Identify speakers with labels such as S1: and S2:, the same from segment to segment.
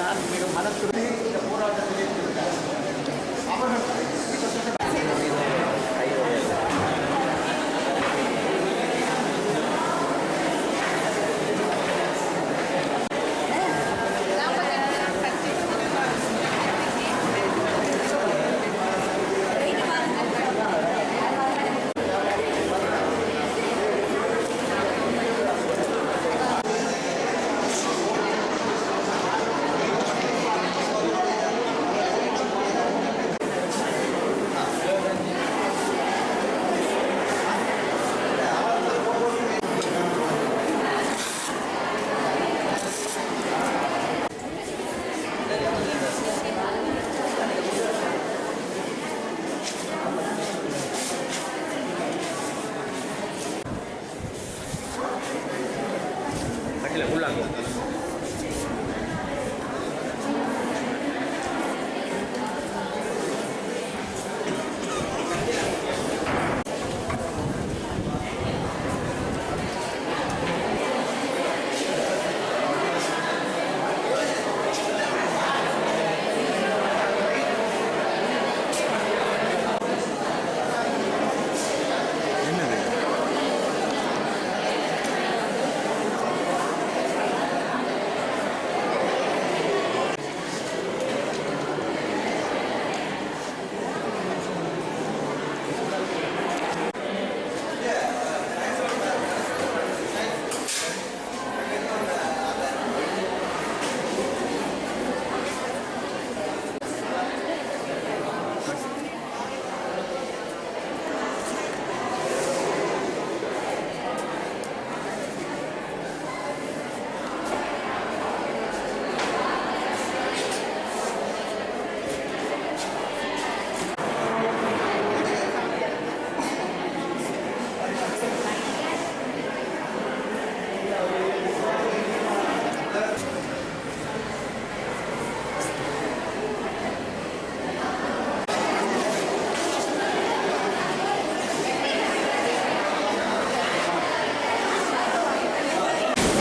S1: நான் மிக மனத்துடன் இந்த போராட்டத்தில் இருக்கிறார். அவர்கள்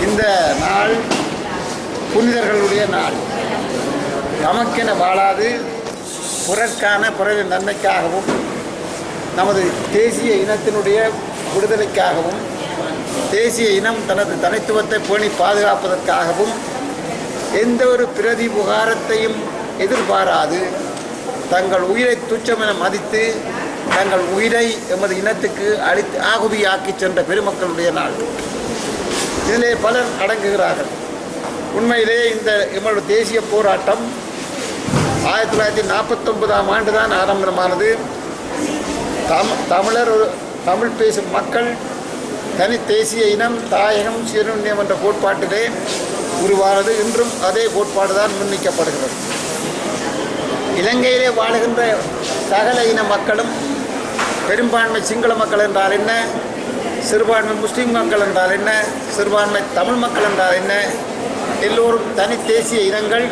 S1: இந்த நாள் புனிதர்களுடைய நாள். நமக்கென வாழாது பிறர்க்கான பிறரின் நன்மைக்காகவும் நமது தேசிய இனத்தினுடைய விடுதலைக்காகவும் தேசிய இனம் தனது தனித்துவத்தை பேணி பாதுகாப்பதற்காகவும் எந்த ஒரு பிரதிபுகாரத்தையும் எதிர்பாராது தங்கள் உயிரை துச்சமென மதித்து தங்கள் உயிரை எமது இனத்துக்கு ஆகுதியாக்கி சென்ற பெருமக்களுடைய நாள். இதிலே பலர் அடங்குகிறார்கள். உண்மையிலே இந்த எமது தேசிய போராட்டம் 1949ஆம் ஆண்டு தான் ஆரம்பமானது. தமிழ் பேசும் மக்கள் தனி தேசிய இனம் தாயகம் சீரண்யம் என்ற கோட்பாட்டிலே உருவானது. இன்றும் அதே கோட்பாடு தான் முன்னிக்கப்படுகிறது. இலங்கையிலே வாழுகின்ற சகல இன மக்களும் பெரும்பான்மை சிங்கள மக்கள் என்றால் என்ன, சிறுபான்மை முஸ்லீம் மக்கள் என்றால் என்ன, சிறுபான்மை தமிழ் மக்கள் என்றால் என்ன, எல்லோரும் தனி தேசிய இனங்கள்.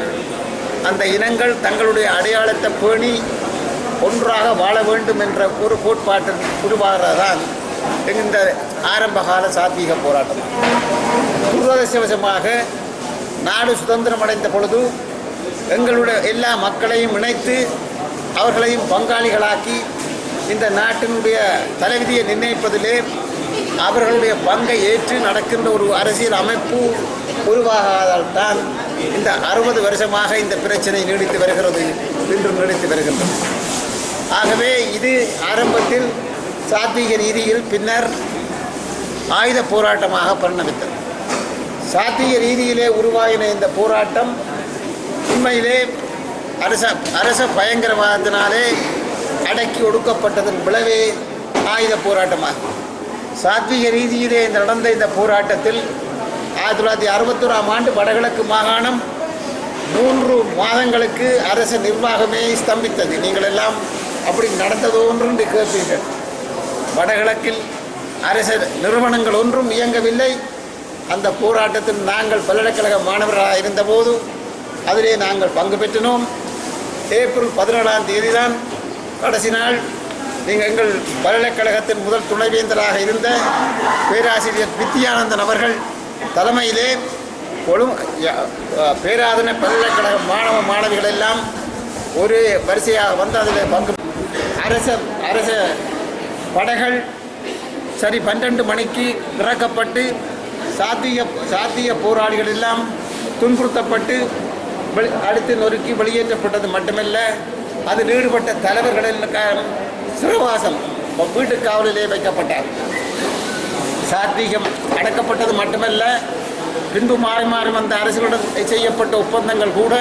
S1: அந்த இனங்கள் தங்களுடைய அடையாளத்தை பேணி ஒன்றாக வாழ வேண்டும் என்ற ஒரு கோட்பாட்டின் உருவாகிறதான் இந்த ஆரம்பகால சாத்வீக போராட்டம். துரதிர்ஷ்டவசமாக நாடு சுதந்திரம் அடைந்த பொழுது எங்களுடைய எல்லா மக்களையும் இணைத்து அவர்களையும் பங்காளிகளாக்கி இந்த நாட்டினுடைய தலைவிதியை நிர்ணயிப்பதிலே அவர்களுடைய பங்கை ஏற்று நடக்கின்ற ஒரு அரசியல் அமைப்பு உருவாகாதால் தான் இந்த 60 வருஷமாக இந்த பிரச்சனை நீடித்து வருகிறது, இன்றும் நீடித்து வருகின்றது. ஆகவே இது ஆரம்பத்தில் சாத்வீக ரீதியில் பின்னர் ஆயுத போராட்டமாக பரிணமித்தது. சாத்வீக ரீதியிலே உருவாகின இந்த போராட்டம் உண்மையிலே அரச பயங்கரவாதத்தினாலே அடக்கி ஒடுக்கப்பட்டதன் விளைவே ஆயுத போராட்டமாகும். சாத்வீக ரீதியிலே நடந்த இந்த போராட்டத்தில் 1961ஆம் ஆண்டு வடகிழக்கு மாகாணம் 3 மாதங்களுக்கு அரச நிர்வாகமே ஸ்தம்பித்தது. நீங்கள் எல்லாம் அப்படி நடந்ததோ என்று கேட்பீர்கள். வடகிழக்கில் அரச நிறுவனங்கள் ஒன்றும் இயங்கவில்லை. அந்த போராட்டத்தில் நாங்கள் பல்கலைக்கழக மாணவர்களாக இருந்தபோது அதிலே நாங்கள் பங்கு பெற்றினோம். ஏப்ரல் 17ஆம் தேதி தான் கடைசி நாள். நீங்கள் எங்கள் பல்கலைக்கழகத்தின் முதல் துணைவேந்தராக இருந்த பேராசிரியர் வித்யானந்தன் அவர்கள் தலைமையிலே பேராதனை பல்கலைக்கழக மாணவ மாணவிகள் எல்லாம் ஒரு வரிசையாக வந்து அதில் பங்கு அரச படைகள் சரி 12 மணிக்கு இறக்கப்பட்டு சாத்திய போராளிகள் எல்லாம் துன்புறுத்தப்பட்டு அடுத்து நொறுக்கி வெளியேற்றப்பட்டது மட்டுமல்ல, அதில் ஈடுபட்ட தலைவர்களின் சிறைவாசம் வீட்டு காவலிலே வைக்கப்பட்டார். சாத்தியம் அடக்கப்பட்டது மட்டுமல்ல, பின்பு மாறி மாறி வந்த அரசுகளுடன் செய்யப்பட்ட ஒப்பந்தங்கள் கூட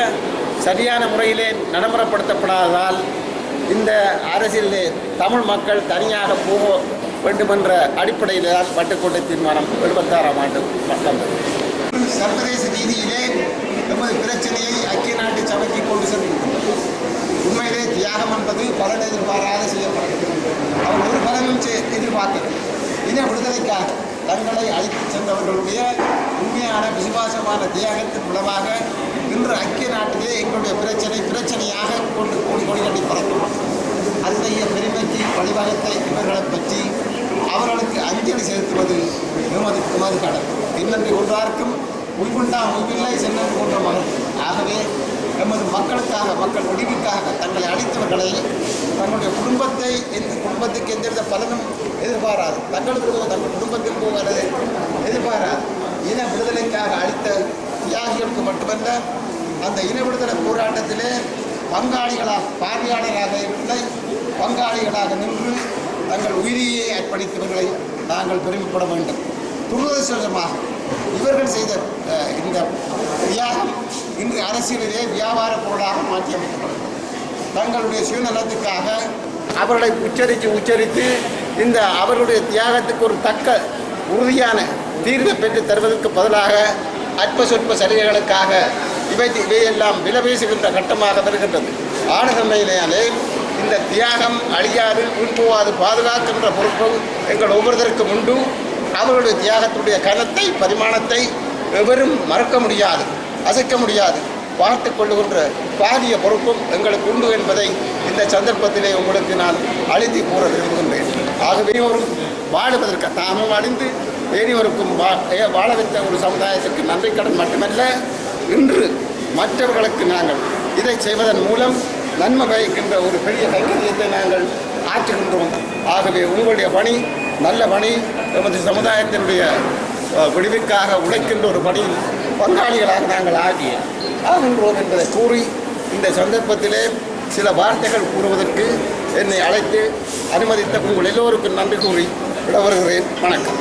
S1: சரியான முறையிலே நடைமுறைப்படுத்தப்படாததால் இந்த அரசியலிலே தமிழ் மக்கள் தனியாக போக வேண்டுமென்ற அடிப்படையில் தான் பட்டுக்கோட்டை தீர்மானம் 76ஆம் ஆண்டு வந்தது. சர்வதேச ரீதியிலே நமது பிரச்சனையை ஐக்கிய நாட்டு சபைக்கு கொண்டு சென்றிருக்கின்றது. உண்மையிலே தியாகம் என்பது பலன் எதிர்பாராத செய்யப்படுகிறது. அவர் ஒரு பலனும் எதிர்பார்க்கிறது. இன விடுதலைக்காக தங்களை அழைத்து சென்றவர்களுடைய உண்மையான விசுவாசமான தியாகத்தின் மூலமாக இன்று ஐக்கிய நாட்டிலே எங்களுடைய பிரச்சனையாக கொண்டு கொடி கட்டி பறக்கும். அத்தகைய பெருமைக்கு வழிவகுத்த இவர்களை பற்றி அவர்களுக்கு அஞ்சலி செலுத்துவது எமது கடமை. இன்னன்றி ஒன்றார்க்கும் உய்வுண்டா உய்வில்லை சென்னன்று போன்ற மகள். ஆகவே எமது மக்கள் ஒளிவுக்காக தங்களை அளித்தவர்களை தங்களுடைய குடும்பத்துக்கு எந்தவித பலனும் எதிர்பாராது, தங்கள் குடும்பத்திற்கு அல்லது எதிர்பாராது இன விடுதலைக்காக அளித்த தியாகிகளுக்கு மட்டுமல்ல, அந்த இன விடுதலை போராட்டத்திலே பார்வையாளராக இல்லை பங்காளிகளாக நின்று தங்கள் உயிரியை அர்ப்பணித்தவர்களை நாங்கள் பெருமைப்பட வேண்டும். துரதிர்ஷ்டவசமாக இவர்கள் செய்த இந்த தியாகம் இன்று அரசியலிலே வியாபார பொருளாக மாற்றியமைக்கப்படும். தங்களுடைய சுயநலத்துக்காக அவர்களை உச்சரித்து இந்த அவர்களுடைய தியாகத்துக்கு ஒரு தக்க உறுதியான தீர்வை பெற்று தருவதற்கு பதிலாக அற்ப சொற்ப சலுகைகளுக்காக இவையெல்லாம் விலை பேசுகின்ற கட்டமாக வருகின்றது. ஆளுநமையிலே இந்த தியாகம் அழியாது உள்போவாது பாதுகாக்கின்ற பொறுப்பு எங்கள் ஒவ்வொருத்தருக்கும் உண்டு. அவர்களுடைய தியாகத்துடைய கனத்தை பரிமாணத்தை எவரும் மறக்க முடியாது, அசைக்க முடியாது, பார்த்து கொள்ளுகின்ற பாரிய பொறுப்பும் எங்களுக்கு உண்டு என்பதை இந்த சந்தர்ப்பத்திலே உங்களுக்கு நான் அழுத்தி கூற விரும்புகின்றேன். ஆகவே ஒரு வாழுவதற்கு தாமும் அடைந்து வேறியவருக்கும் வாழ வைத்த ஒரு சமுதாயத்திற்கு நன்றி கடன் மட்டுமல்ல, இன்று மற்றவர்களுக்கு நாங்கள் இதை செய்வதன் மூலம் நன்மை பயக்கின்ற ஒரு பெரிய கைங்கரியத்தை நாங்கள் ஆற்றுகின்றோம். ஆகவே உங்களுடைய பணி நல்ல பணி, எமது சமுதாயத்தினுடைய விடுவிற்காக உழைக்கின்ற ஒரு பணியில் பங்காளிகளாக நாங்கள் ஆகின்றோம் என்பதை கூறி இந்த சந்தர்ப்பத்திலே சில வார்த்தைகள் கூறுவதற்கு என்னை அழைத்து அனுமதித்த உங்கள் எல்லோருக்கும் நன்றி கூறி விட வருகிறேன். வணக்கம்.